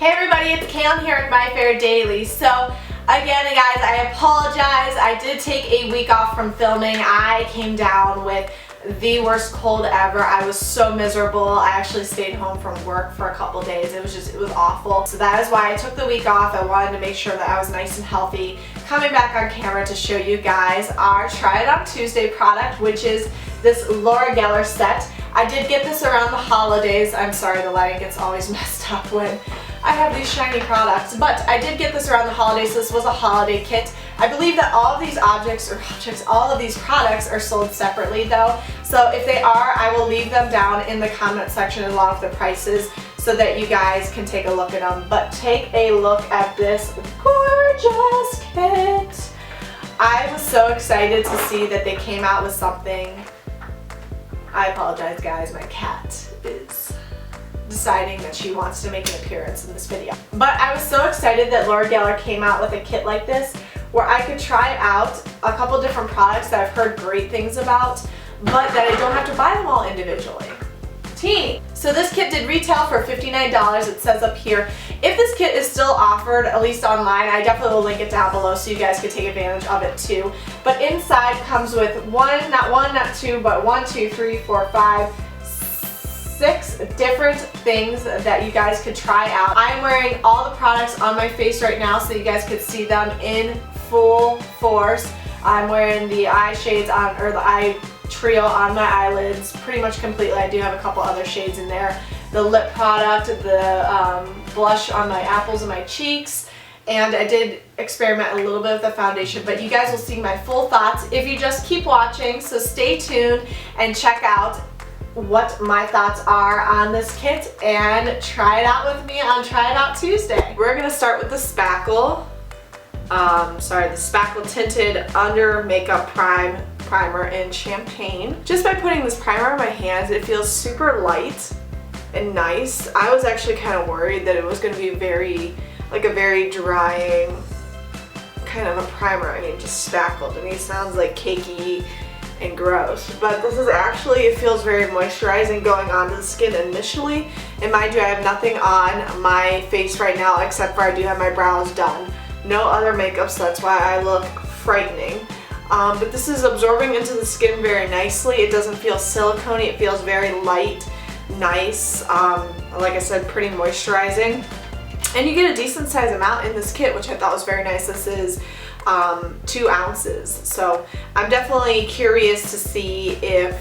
Hey everybody, it's Kayla here with My Fair Daily. So again guys, I apologize. I did take a week off from filming. I came down with the worst cold ever. I was so miserable. I actually stayed home from work for a couple days. It was awful. So that is why I took the week off. I wanted to make sure that I was nice and healthy. Coming back on camera to show you guys our Try It On Tuesday product, which is this Laura Gellar set. I did get this around the holidays. I'm sorry, the lighting gets always messed up when I have these shiny products, but I did get this around the holidays, so this was a holiday kit. I believe that all of these all of these products are sold separately though, so if they are, I will leave them down in the comment section along with the prices so that you guys can take a look at them. But take a look at this gorgeous kit. I was so excited to see that they came out with something. I apologize guys, my cat is deciding that she wants to make an appearance in this video. But I was so excited that Laura Gellar came out with a kit like this where I could try out a couple different products that I've heard great things about, but that I don't have to buy them all individually. Teeny! So this kit did retail for $59, it says up here. If this kit is still offered, at least online, I definitely will link it down below so you guys can take advantage of it too. But inside comes with not two, but 6 different things that you guys could try out. I'm wearing all the products on my face right now so you guys could see them in full force. I'm wearing the eye shades on, or the eye trio on my eyelids pretty much completely. I do have a couple other shades in there. The lip product, the blush on my apples and my cheeks, and I did experiment a little bit with the foundation, but you guys will see my full thoughts if you just keep watching, so stay tuned and check out what my thoughts are on this kit and try it out with me on Try It Out Tuesday. We're gonna start with the Spackle. The Spackle Tinted Under Makeup Primer in Champagne. Just by putting this primer on my hands, it feels super light and nice. I was actually kind of worried that it was gonna be a very drying kind of a primer. I mean, just spackle to me sounds like cakey and gross, but this is actually, it feels very moisturizing going onto the skin initially. And mind you, I have nothing on my face right now except for I do have my brows done. No other makeup, so that's why I look frightening. But this is absorbing into the skin very nicely. It doesn't feel silicone-y, it feels very light, nice, like I said, pretty moisturizing. And you get a decent size amount in this kit, which I thought was very nice. This is 2 ounces. So I'm definitely curious to see if,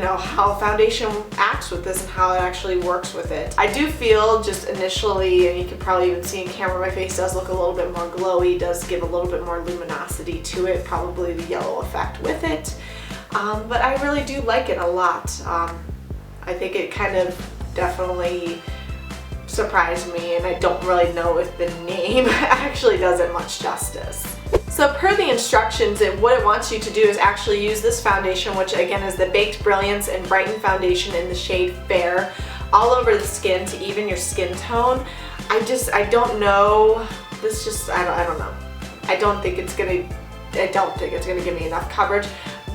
how foundation acts with this and how it actually works with it. I do feel just initially, and you can probably even see in camera, my face does look a little bit more glowy, does give a little bit more luminosity to it, probably the yellow effect with it. But I really do like it a lot. I think it kind of definitely surprised me, and I don't really know if the name actually does it much justice. So per the instructions, what it wants you to do is actually use this foundation, which again is the Baked Brilliance and Brighten Foundation in the shade Fair, all over the skin to even your skin tone. I don't know, I don't know. I don't think it's gonna give me enough coverage.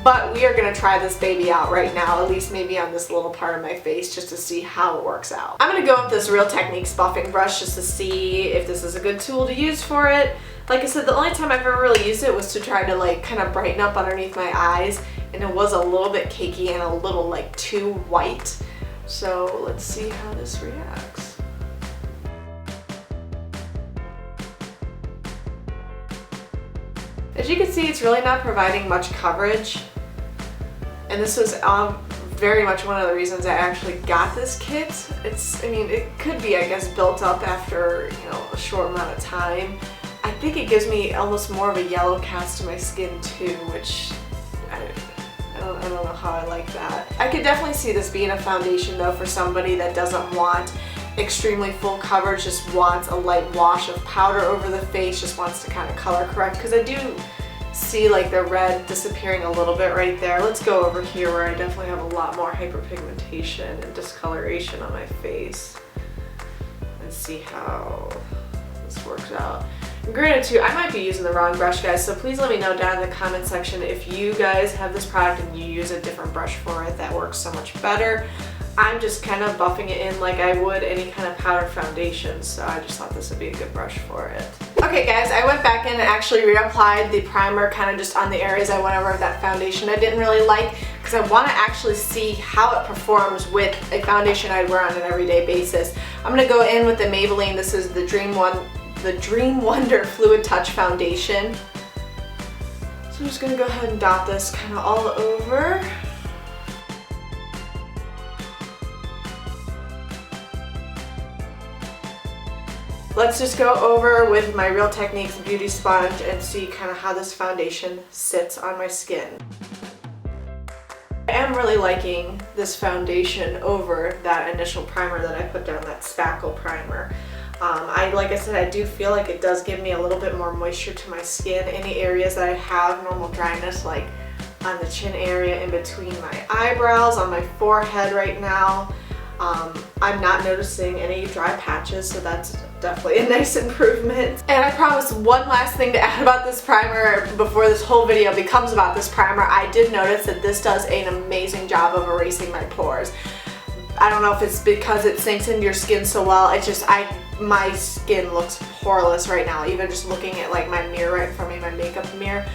But we are going to try this baby out right now, at least maybe on this little part of my face, just to see how it works out. I'm going to go with this Real Techniques buffing brush just to see if this is a good tool to use for it. Like I said, the only time I've ever really used it was to try to kind of brighten up underneath my eyes, and it was a little bit cakey and a little too white. So let's see how this reacts. As you can see, it's really not providing much coverage. And this was very much one of the reasons I actually got this kit. It could be, I guess, built up after, a short amount of time. I think it gives me almost more of a yellow cast to my skin too, which I don't know how I like that. I could definitely see this being a foundation though for somebody that doesn't want extremely full coverage, just wants a light wash of powder over the face, just wants to kind of color correct, because I do see the red disappearing a little bit right there. Let's go over here where I definitely have a lot more hyperpigmentation and discoloration on my face and see how this works out. Granted too, I might be using the wrong brush guys, so please let me know down in the comment section if you guys have this product and you use a different brush for it that works so much better. I'm just kind of buffing it in like I would any kind of powder foundation, so I just thought this would be a good brush for it. Okay guys, I went back in and actually reapplied the primer kind of just on the areas I went over of that foundation I didn't really like, because I want to actually see how it performs with a foundation I'd wear on an everyday basis. I'm going to go in with the Maybelline. This is the Dream Wonder Fluid Touch Foundation. So I'm just going to go ahead and dot this kind of all over. Let's just go over with my Real Techniques Beauty Sponge and see kind of how this foundation sits on my skin. I am really liking this foundation over that initial primer that I put down, that spackle primer. Like I said, I do feel like it does give me a little bit more moisture to my skin. Any areas that I have normal dryness, like on the chin area, in between my eyebrows, on my forehead right now, I'm not noticing any dry patches, so that's definitely a nice improvement. And I promise one last thing to add about this primer before this whole video becomes about this primer. I did notice that this does an amazing job of erasing my pores. I don't know if it's because it sinks into your skin so well. It's just, my skin looks poreless right now. Even just looking at like my mirror right in front of me, my makeup mirror,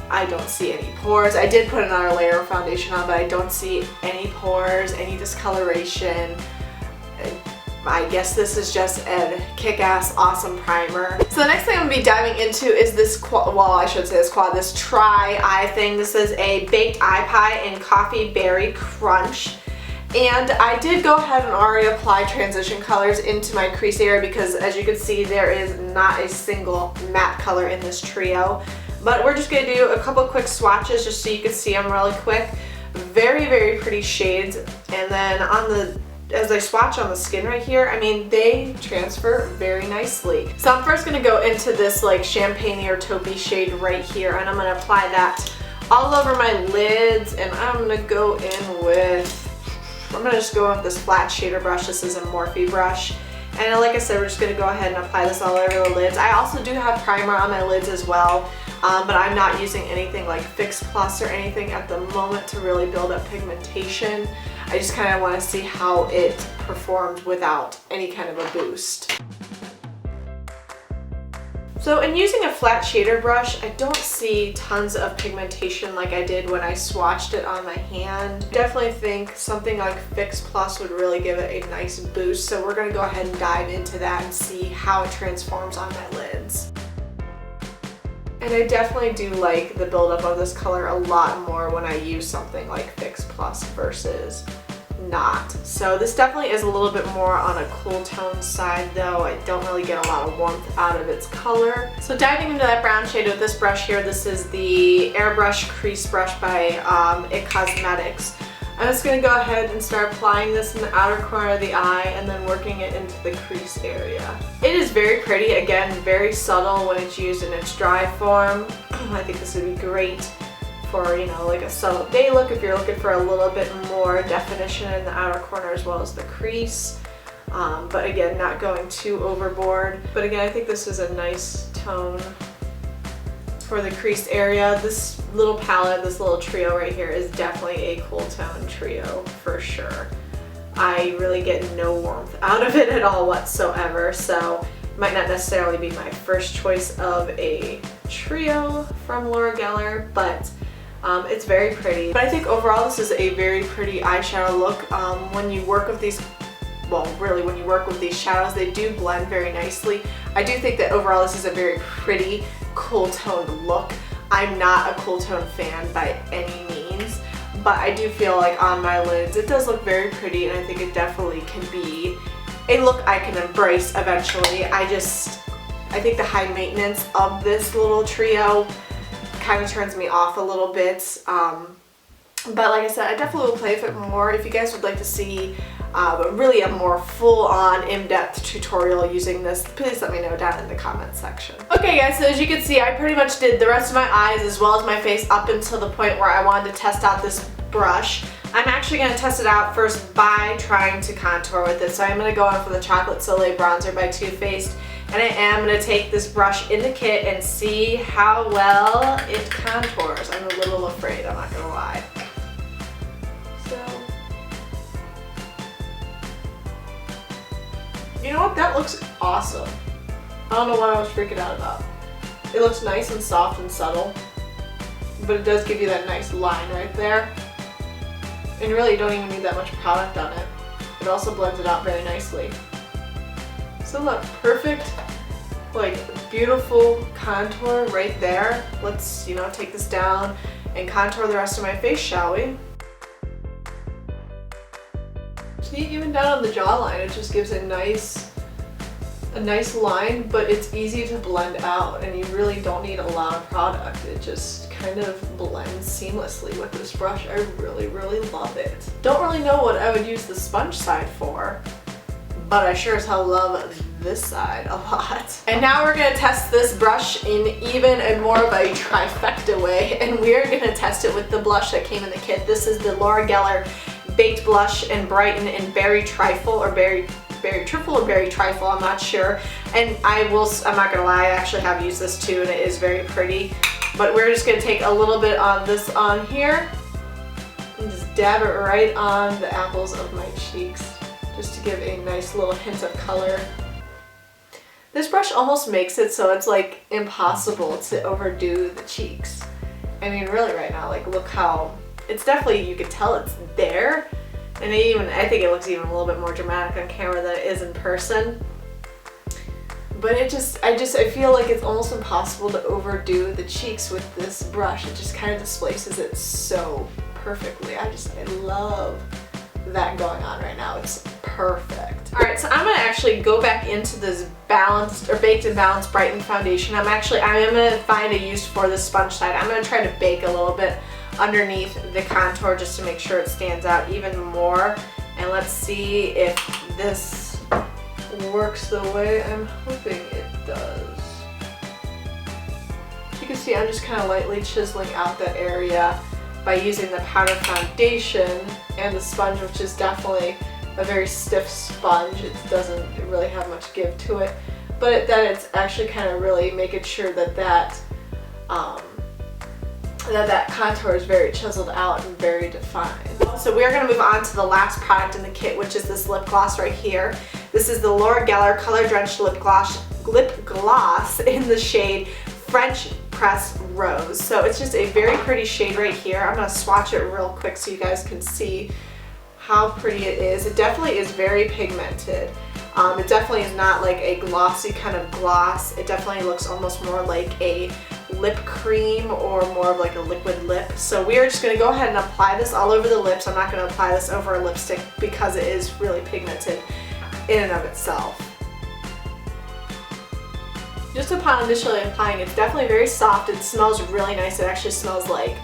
I don't see any pores. I did put another layer of foundation on, but I don't see any pores, any discoloration. I guess this is just a kick-ass awesome primer. So the next thing I'm going to be diving into is this this Try Eye thing. This is a baked eye pie in Coffee Berry Crunch. And I did go ahead and already apply transition colors into my crease area because, as you can see, there is not a single matte color in this trio. But we're just going to do a couple quick swatches just so you can see them really quick. Very, very pretty shades. And then as I swatch on the skin right here, I mean, they transfer very nicely. So I'm first going to go into this like champagne or taupey shade right here, and I'm going to apply that all over my lids. And I'm going to go in with, I'm going to just go with this flat shader brush. This is a Morphe brush. And like I said, we're just going to go ahead and apply this all over the lids. I also do have primer on my lids as well, but I'm not using anything like Fix Plus or anything at the moment to really build up pigmentation. I just kind of want to see how it performs without any kind of a boost. So in using a flat shader brush, I don't see tons of pigmentation like I did when I swatched it on my hand. Definitely think something like Fix Plus would really give it a nice boost, so we're going to go ahead and dive into that and see how it transforms on my lids. And I definitely do like the buildup of this color a lot more when I use something like Fix Plus versus not. So this definitely is a little bit more on a cool tone side, though I don't really get a lot of warmth out of its color. So diving into that brown shade with this brush here, this is the Airbrush Crease Brush by IT Cosmetics. I'm just going to go ahead and start applying this in the outer corner of the eye and then working it into the crease area. It is very pretty, again, very subtle when it's used in its dry form. I think this would be great for, you know, like a subtle day look if you're looking for a little bit more definition in the outer corner as well as the crease. But again, not going too overboard. But again, I think this is a nice tone for the crease area. This little palette, this little trio right here is definitely a cool tone trio for sure. I really get no warmth out of it at all whatsoever, so it might not necessarily be my first choice of a trio from Laura Gellar, but it's very pretty. But I think overall this is a very pretty eyeshadow look. When you work with these, well, really when you work with these shadows, they do blend very nicely. I do think that overall this is a very pretty, cool toned look. I'm not a cool tone fan by any means, but I do feel like on my lids it does look very pretty, and I think it definitely can be a look I can embrace eventually. I think the high maintenance of this little trio kind of turns me off a little bit. But like I said, I definitely will play with it more. If you guys would like to see really a more full-on, in-depth tutorial using this, please let me know down in the comments section. Okay guys, so as you can see, I pretty much did the rest of my eyes as well as my face up until the point where I wanted to test out this brush. I'm actually going to test it out first by trying to contour with it. So I'm going to go on for the Chocolate Soleil Bronzer by Too Faced. And I am going to take this brush in the kit and see how well it contours. I'm a little afraid, I'm not going to lie. So, You know what? That looks awesome. I don't know what I was freaking out about. It looks nice and soft and subtle, but it does give you that nice line right there. And really, you don't even need that much product on it. It also blends it out very nicely. So look, perfect, like beautiful contour right there. Let's, you know, take this down and contour the rest of my face, shall we? See, even down on the jawline, it just gives a nice line, but it's easy to blend out and you really don't need a lot of product. It just kind of blends seamlessly with this brush. I really, really love it. Don't really know what I would use the sponge side for, but I sure as hell love this side a lot. And now we're gonna test this brush in even and more of a trifecta way, and we're gonna test it with the blush that came in the kit. This is the Laura Gellar Baked Blush in Brighten in Berry Trifle, or Berry Trifle or Berry Trifle, I'm not sure. And I'm not gonna lie, I actually have used this too and it is very pretty. But we're just gonna take a little bit on this on here and just dab it right on the apples of my cheeks, just to give a nice little hint of color. This brush almost makes it so it's like impossible to overdo the cheeks. I mean, really right now, like look how, it's definitely, you can tell it's there. And I think it looks even a little bit more dramatic on camera than it is in person. But I feel like it's almost impossible to overdo the cheeks with this brush. It just kind of displaces it so perfectly. I love that going on right now. It's perfect. All right, so I'm gonna actually go back into this balanced, or Baked and Balanced Brighten foundation. I am gonna find a use for the sponge side. I'm gonna try to bake a little bit underneath the contour just to make sure it stands out even more. And let's see if this works the way I'm hoping it does. As you can see, I'm just kind of lightly chiseling out that area by using the powder foundation and the sponge, which is definitely a very stiff sponge. It doesn't really have much give to it, but then it's actually kind of really making sure that that contour is very chiseled out and very defined. So we're going to move on to the last product in the kit, which is this lip gloss right here. This is the Laura Gellar Color Drenched Lip Gloss in the shade French Press Rose. So it's just a very pretty shade right here. I'm going to swatch it real quick so you guys can see how pretty it is. It definitely is very pigmented. It definitely is not like a glossy kind of gloss. It definitely looks almost more like a lip cream or more of like a liquid lip. So we are just going to go ahead and apply this all over the lips. I'm not going to apply this over a lipstick because it is really pigmented in and of itself. Just upon initially applying, it's definitely very soft. It smells really nice. It actually smells like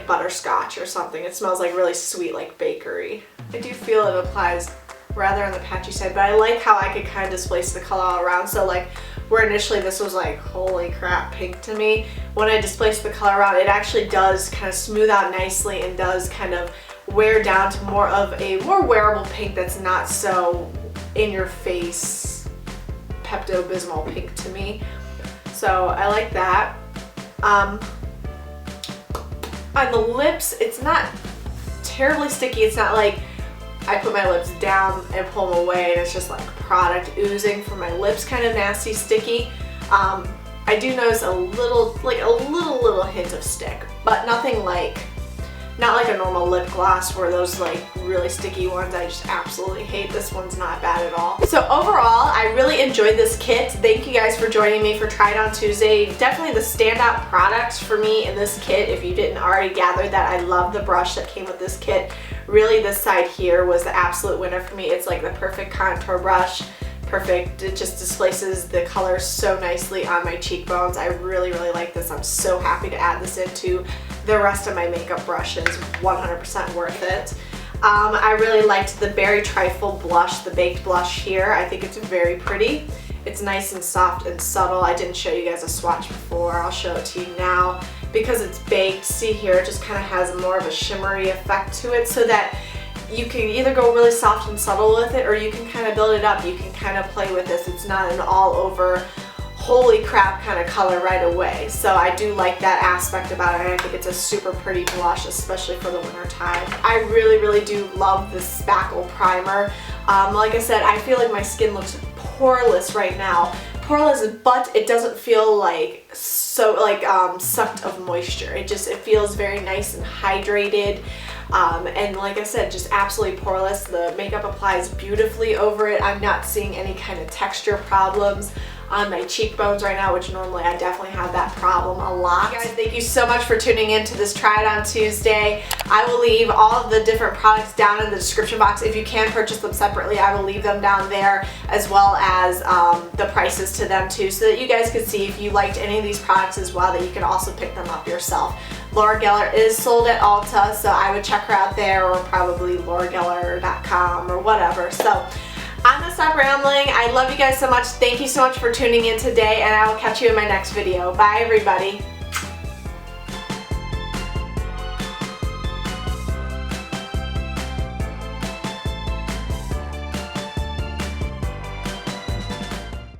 butterscotch or something. It smells like really sweet, like bakery. I do feel it applies rather on the patchy side, but I like how I could kind of displace the color all around. So like where initially this was like, holy crap, pink to me, when I displace the color around, it actually does kind of smooth out nicely and does kind of wear down to more of a more wearable pink that's not so in your face Pepto-Bismol pink to me. So I like that. On the lips, it's not terribly sticky. It's not like I put my lips down and pull them away and it's just like product oozing from my lips, kind of nasty, sticky. I do notice a little hint of stick, but nothing like, not like a normal lip gloss where those like really sticky ones I just absolutely hate. This one's not bad at all. So overall, I really enjoyed this kit. Thank you guys for joining me for Try It On Tuesday. Definitely the standout products for me in this kit, if you didn't already gather that. I love the brush that came with this kit. Really, this side here was the absolute winner for me. It's like the perfect contour brush. Perfect. It just displaces the color so nicely on my cheekbones. I really, really like this. I'm so happy to add this into the rest of my makeup brushes. 100% worth it. I really liked the Berry Trifle blush, the baked blush here. I think it's very pretty. It's nice and soft and subtle. I didn't show you guys a swatch before. I'll show it to you now. Because it's baked, see here, it just kind of has more of a shimmery effect to it, so that you can either go really soft and subtle with it, or you can kind of build it up. You can kind of play with this. It's not an all over holy crap kind of color right away. So I do like that aspect about it, and I think it's a super pretty blush, especially for the winter time. I really, really do love the spackle primer. Like I said, I feel like my skin looks poreless right now. Poreless, but it doesn't feel like sucked of moisture. It feels very nice and hydrated. And like I said, just absolutely poreless. The makeup applies beautifully over it. I'm not seeing any kind of texture problems on my cheekbones right now, which normally I definitely have that problem a lot. Guys, thank you so much for tuning in to this Try It On Tuesday. I will leave all of the different products down in the description box. If you can purchase them separately, I will leave them down there, as well as the prices to them too, so that you guys can see if you liked any of these products as well, that you can also pick them up yourself. Laura Gellar is sold at Ulta, so I would check her out there, or probably lauragellar.com or whatever. So I'm gonna stop rambling. I love you guys so much. Thank you so much for tuning in today, and I will catch you in my next video. Bye, everybody.